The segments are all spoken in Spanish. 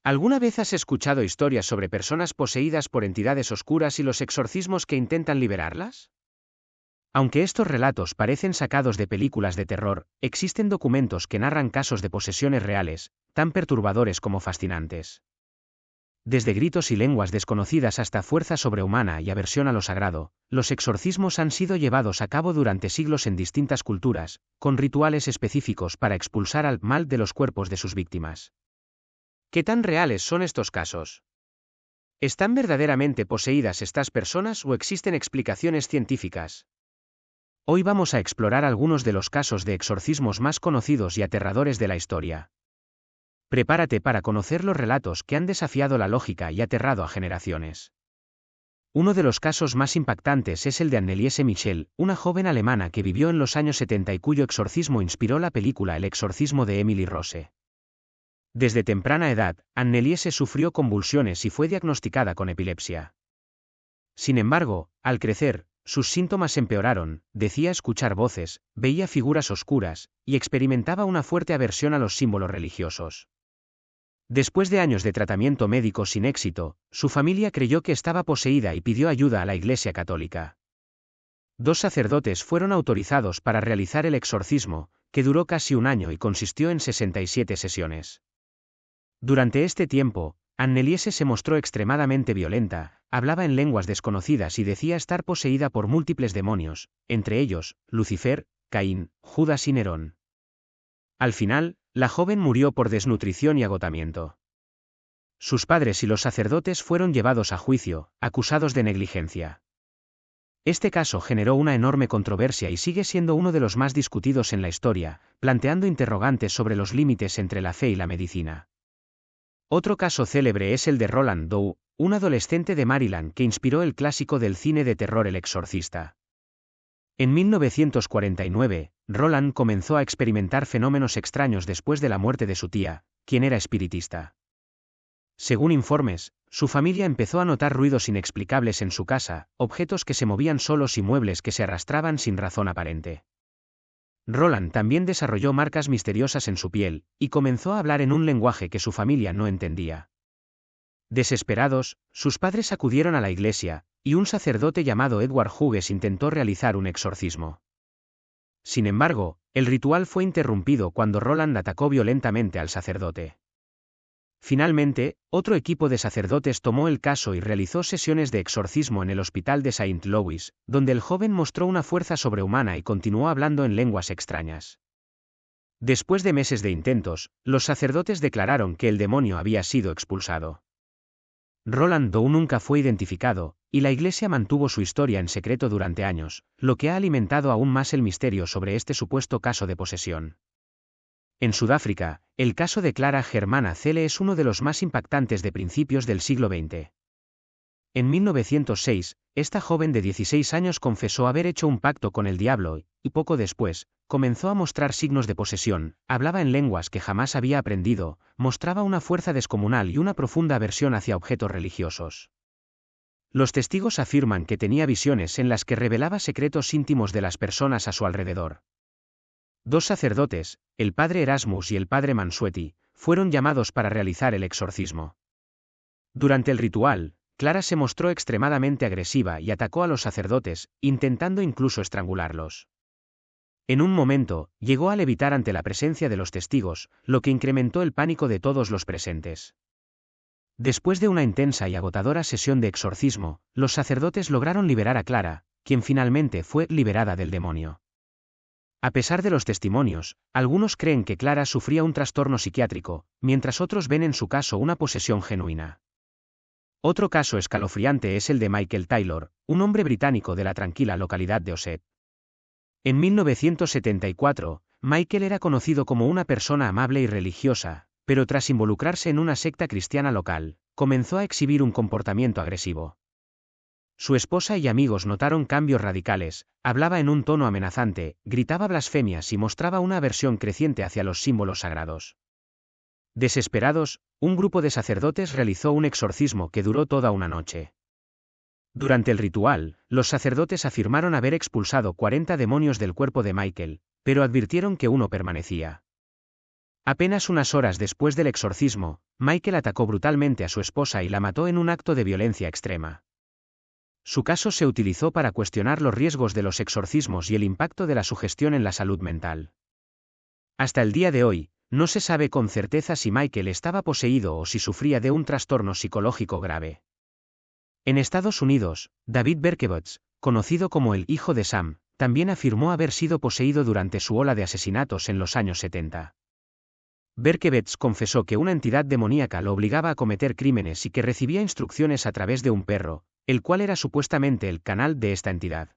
¿Alguna vez has escuchado historias sobre personas poseídas por entidades oscuras y los exorcismos que intentan liberarlas? Aunque estos relatos parecen sacados de películas de terror, existen documentos que narran casos de posesiones reales, tan perturbadores como fascinantes. Desde gritos y lenguas desconocidas hasta fuerza sobrehumana y aversión a lo sagrado, los exorcismos han sido llevados a cabo durante siglos en distintas culturas, con rituales específicos para expulsar al mal de los cuerpos de sus víctimas. ¿Qué tan reales son estos casos? ¿Están verdaderamente poseídas estas personas o existen explicaciones científicas? Hoy vamos a explorar algunos de los casos de exorcismos más conocidos y aterradores de la historia. Prepárate para conocer los relatos que han desafiado la lógica y aterrado a generaciones. Uno de los casos más impactantes es el de Anneliese Michel, una joven alemana que vivió en los años 70 y cuyo exorcismo inspiró la película El exorcismo de Emily Rose. Desde temprana edad, Anneliese sufrió convulsiones y fue diagnosticada con epilepsia. Sin embargo, al crecer, sus síntomas empeoraron, decía escuchar voces, veía figuras oscuras, y experimentaba una fuerte aversión a los símbolos religiosos. Después de años de tratamiento médico sin éxito, su familia creyó que estaba poseída y pidió ayuda a la Iglesia Católica. 2 sacerdotes fueron autorizados para realizar el exorcismo, que duró casi un año y consistió en 67 sesiones. Durante este tiempo, Anneliese se mostró extremadamente violenta, hablaba en lenguas desconocidas y decía estar poseída por múltiples demonios, entre ellos, Lucifer, Caín, Judas y Nerón. Al final, la joven murió por desnutrición y agotamiento. Sus padres y los sacerdotes fueron llevados a juicio, acusados de negligencia. Este caso generó una enorme controversia y sigue siendo uno de los más discutidos en la historia, planteando interrogantes sobre los límites entre la fe y la medicina. Otro caso célebre es el de Roland Doe, un adolescente de Maryland que inspiró el clásico del cine de terror El Exorcista. En 1949, Roland comenzó a experimentar fenómenos extraños después de la muerte de su tía, quien era espiritista. Según informes, su familia empezó a notar ruidos inexplicables en su casa, objetos que se movían solos y muebles que se arrastraban sin razón aparente. Roland también desarrolló marcas misteriosas en su piel, y comenzó a hablar en un lenguaje que su familia no entendía. Desesperados, sus padres acudieron a la iglesia, y un sacerdote llamado Edward Hughes intentó realizar un exorcismo. Sin embargo, el ritual fue interrumpido cuando Roland atacó violentamente al sacerdote. Finalmente, otro equipo de sacerdotes tomó el caso y realizó sesiones de exorcismo en el hospital de Saint Louis, donde el joven mostró una fuerza sobrehumana y continuó hablando en lenguas extrañas. Después de meses de intentos, los sacerdotes declararon que el demonio había sido expulsado. Roland Doe nunca fue identificado, y la iglesia mantuvo su historia en secreto durante años, lo que ha alimentado aún más el misterio sobre este supuesto caso de posesión. En Sudáfrica, el caso de Clara Germana Cele es uno de los más impactantes de principios del siglo XX. En 1906, esta joven de 16 años confesó haber hecho un pacto con el diablo y, poco después, comenzó a mostrar signos de posesión, hablaba en lenguas que jamás había aprendido, mostraba una fuerza descomunal y una profunda aversión hacia objetos religiosos. Los testigos afirman que tenía visiones en las que revelaba secretos íntimos de las personas a su alrededor. 2 sacerdotes, el padre Erasmus y el padre Mansueti, fueron llamados para realizar el exorcismo. Durante el ritual, Clara se mostró extremadamente agresiva y atacó a los sacerdotes, intentando incluso estrangularlos. En un momento, llegó a levitar ante la presencia de los testigos, lo que incrementó el pánico de todos los presentes. Después de una intensa y agotadora sesión de exorcismo, los sacerdotes lograron liberar a Clara, quien finalmente fue liberada del demonio. A pesar de los testimonios, algunos creen que Clara sufría un trastorno psiquiátrico, mientras otros ven en su caso una posesión genuina. Otro caso escalofriante es el de Michael Taylor, un hombre británico de la tranquila localidad de Ossett. En 1974, Michael era conocido como una persona amable y religiosa, pero tras involucrarse en una secta cristiana local, comenzó a exhibir un comportamiento agresivo. Su esposa y amigos notaron cambios radicales, hablaba en un tono amenazante, gritaba blasfemias y mostraba una aversión creciente hacia los símbolos sagrados. Desesperados, un grupo de sacerdotes realizó un exorcismo que duró toda una noche. Durante el ritual, los sacerdotes afirmaron haber expulsado 40 demonios del cuerpo de Michael, pero advirtieron que uno permanecía. Apenas unas horas después del exorcismo, Michael atacó brutalmente a su esposa y la mató en un acto de violencia extrema. Su caso se utilizó para cuestionar los riesgos de los exorcismos y el impacto de la sugestión en la salud mental. Hasta el día de hoy, no se sabe con certeza si Michael estaba poseído o si sufría de un trastorno psicológico grave. En Estados Unidos, David Berkowitz, conocido como el hijo de Sam, también afirmó haber sido poseído durante su ola de asesinatos en los años 70. Berkowitz confesó que una entidad demoníaca lo obligaba a cometer crímenes y que recibía instrucciones a través de un perro, el cual era supuestamente el canal de esta entidad.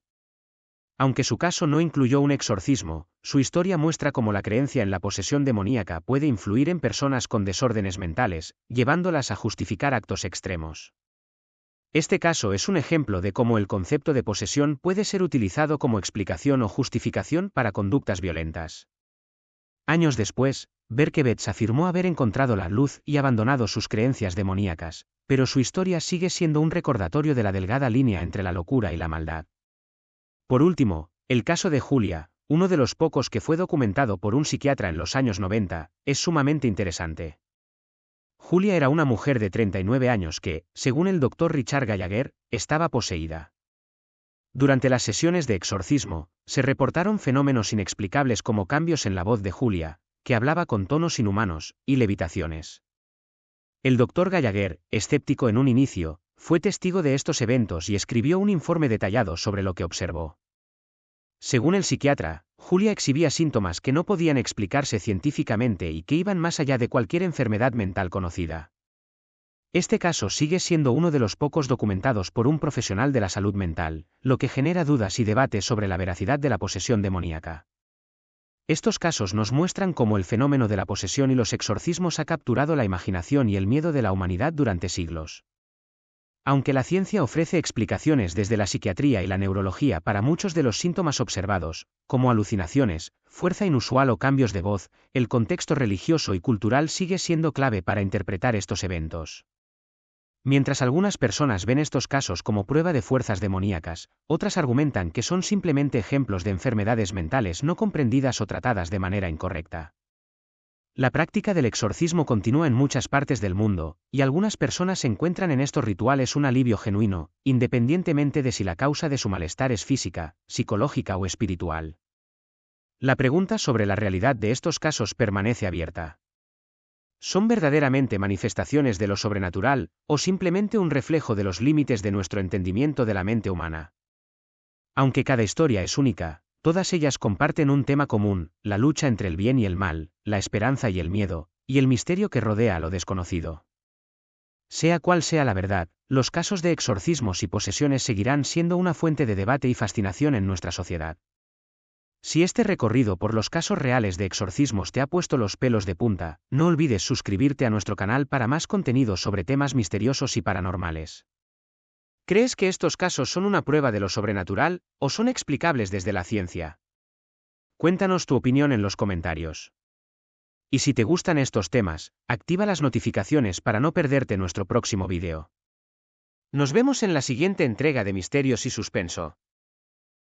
Aunque su caso no incluyó un exorcismo, su historia muestra cómo la creencia en la posesión demoníaca puede influir en personas con desórdenes mentales, llevándolas a justificar actos extremos. Este caso es un ejemplo de cómo el concepto de posesión puede ser utilizado como explicación o justificación para conductas violentas. Años después, Berkowitz afirmó haber encontrado la luz y abandonado sus creencias demoníacas, pero su historia sigue siendo un recordatorio de la delgada línea entre la locura y la maldad. Por último, el caso de Julia, uno de los pocos que fue documentado por un psiquiatra en los años 90, es sumamente interesante. Julia era una mujer de 39 años que, según el Dr. Richard Gallagher, estaba poseída. Durante las sesiones de exorcismo, se reportaron fenómenos inexplicables como cambios en la voz de Julia, que hablaba con tonos inhumanos, y levitaciones. El Dr. Gallagher, escéptico en un inicio, fue testigo de estos eventos y escribió un informe detallado sobre lo que observó. Según el psiquiatra, Julia exhibía síntomas que no podían explicarse científicamente y que iban más allá de cualquier enfermedad mental conocida. Este caso sigue siendo uno de los pocos documentados por un profesional de la salud mental, lo que genera dudas y debates sobre la veracidad de la posesión demoníaca. Estos casos nos muestran cómo el fenómeno de la posesión y los exorcismos ha capturado la imaginación y el miedo de la humanidad durante siglos. Aunque la ciencia ofrece explicaciones desde la psiquiatría y la neurología para muchos de los síntomas observados, como alucinaciones, fuerza inusual o cambios de voz, el contexto religioso y cultural sigue siendo clave para interpretar estos eventos. Mientras algunas personas ven estos casos como prueba de fuerzas demoníacas, otras argumentan que son simplemente ejemplos de enfermedades mentales no comprendidas o tratadas de manera incorrecta. La práctica del exorcismo continúa en muchas partes del mundo, y algunas personas encuentran en estos rituales un alivio genuino, independientemente de si la causa de su malestar es física, psicológica o espiritual. La pregunta sobre la realidad de estos casos permanece abierta. ¿Son verdaderamente manifestaciones de lo sobrenatural, o simplemente un reflejo de los límites de nuestro entendimiento de la mente humana? Aunque cada historia es única, todas ellas comparten un tema común, la lucha entre el bien y el mal, la esperanza y el miedo, y el misterio que rodea a lo desconocido. Sea cual sea la verdad, los casos de exorcismos y posesiones seguirán siendo una fuente de debate y fascinación en nuestra sociedad. Si este recorrido por los casos reales de exorcismos te ha puesto los pelos de punta, no olvides suscribirte a nuestro canal para más contenido sobre temas misteriosos y paranormales. ¿Crees que estos casos son una prueba de lo sobrenatural, o son explicables desde la ciencia? Cuéntanos tu opinión en los comentarios. Y si te gustan estos temas, activa las notificaciones para no perderte nuestro próximo vídeo. Nos vemos en la siguiente entrega de Misterios y Suspenso.